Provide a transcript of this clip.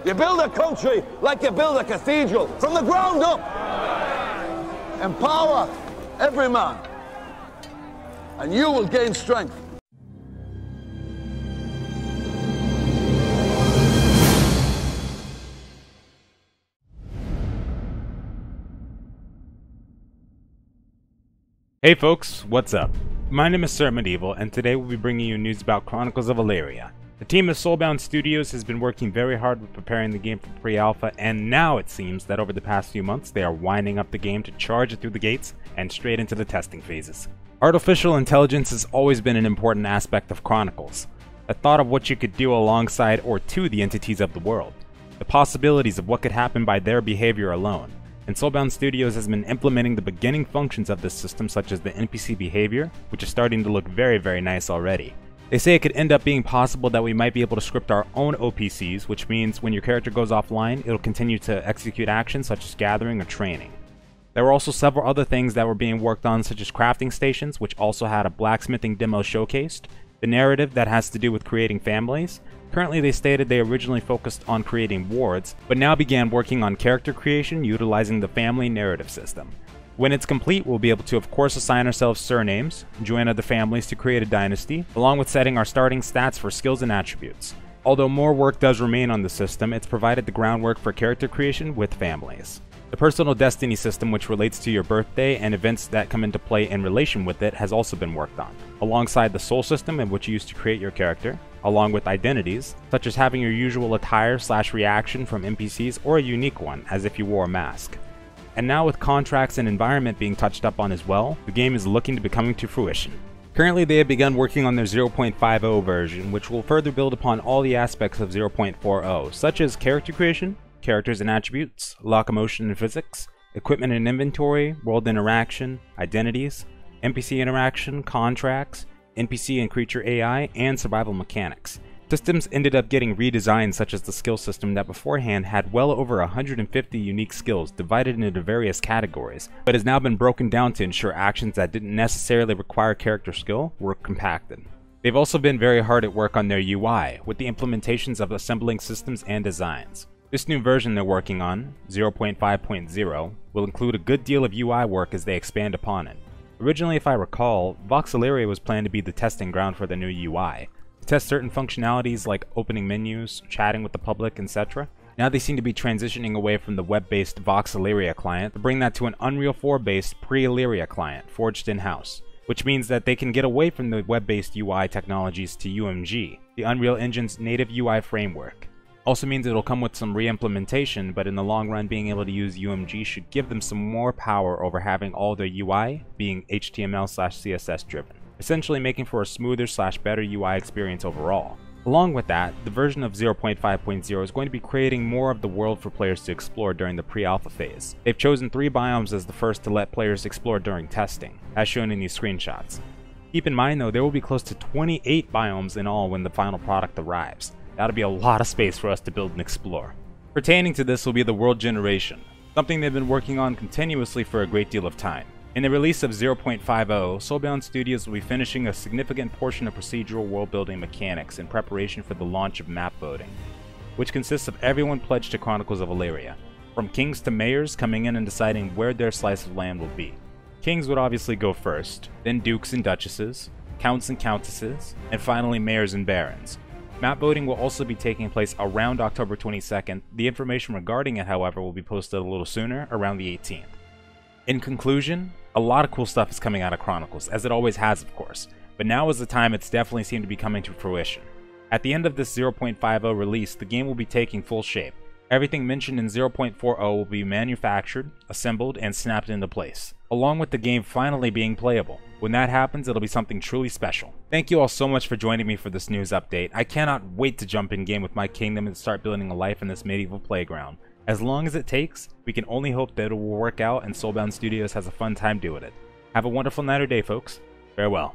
You build a country like you build a cathedral, from the ground up. Empower every man, and you will gain strength. Hey folks, what's up? My name is Sir Medieval, and today we'll be bringing you news about Chronicles of Elyria. The team of Soulbound Studios has been working very hard with preparing the game for pre-alpha, and now it seems that over the past few months they are winding up the game to charge it through the gates and straight into the testing phases. Artificial intelligence has always been an important aspect of Chronicles, a thought of what you could do alongside or to the entities of the world, the possibilities of what could happen by their behavior alone. And Soulbound Studios has been implementing the beginning functions of this system, such as the NPC behavior, which is starting to look very nice already. They say it could end up being possible that we might be able to script our own OPCs, which means when your character goes offline, it'll continue to execute actions such as gathering or training. There were also several other things that were being worked on, such as crafting stations, which also had a blacksmithing demo showcased, the narrative that has to do with creating families. Currently, they stated they originally focused on creating wards, but now began working on character creation utilizing the family narrative system. When it's complete, we'll be able to of course assign ourselves surnames, join other families to create a dynasty, along with setting our starting stats for skills and attributes. Although more work does remain on the system, it's provided the groundwork for character creation with families. The personal destiny system, which relates to your birthday and events that come into play in relation with it, has also been worked on, alongside the soul system in which you use to create your character, along with identities, such as having your usual attire/reaction from NPCs or a unique one, as if you wore a mask. And now with contracts and environment being touched up on as well, the game is looking to be coming to fruition. Currently they have begun working on their 0.50 version, which will further build upon all the aspects of 0.40, such as character creation, characters and attributes, locomotion and physics, equipment and inventory, world interaction, identities, NPC interaction, contracts, NPC and creature AI, and survival mechanics. Systems ended up getting redesigned, such as the skill system that beforehand had well over 150 unique skills divided into various categories, but has now been broken down to ensure actions that didn't necessarily require character skill were compacted. They've also been very hard at work on their UI, with the implementations of assembling systems and designs. This new version they're working on, 0.5.0, will include a good deal of UI work as they expand upon it. Originally, if I recall, Elyria was planned to be the testing ground for the new UI, to test certain functionalities like opening menus, chatting with the public, etc. Now they seem to be transitioning away from the web-based Elyria client to bring that to an Unreal 4-based pre-Elyria client, forged in-house, which means that they can get away from the web-based UI technologies to UMG, the Unreal Engine's native UI framework. Also means it'll come with some re-implementation, but in the long run being able to use UMG should give them some more power over having all their UI being HTML/CSS driven, essentially making for a smoother/better UI experience overall. Along with that, the version of 0.5.0 is going to be creating more of the world for players to explore during the pre-alpha phase. They've chosen 3 biomes as the first to let players explore during testing, as shown in these screenshots. Keep in mind though, there will be close to 28 biomes in all when the final product arrives. That'll be a lot of space for us to build and explore. Pertaining to this will be the world generation, something they've been working on continuously for a great deal of time. In the release of 0.50, Soulbound Studios will be finishing a significant portion of procedural world building mechanics in preparation for the launch of map voting, which consists of everyone pledged to Chronicles of Elyria, from kings to mayors coming in and deciding where their slice of land will be. Kings would obviously go first, then dukes and duchesses, counts and countesses, and finally mayors and barons. Map voting will also be taking place around October 22nd. The information regarding it, however, will be posted a little sooner, around the 18th. In conclusion, a lot of cool stuff is coming out of Chronicles, as it always has of course, but now is the time it's definitely seemed to be coming to fruition. At the end of this 0.50 release, the game will be taking full shape. Everything mentioned in 0.40 will be manufactured, assembled, and snapped into place, along with the game finally being playable. When that happens, it'll be something truly special. Thank you all so much for joining me for this news update. I cannot wait to jump in game with my kingdom and start building a life in this medieval playground. As long as it takes, we can only hope that it will work out and Soulbound Studios has a fun time doing it. Have a wonderful night or day, folks. Farewell.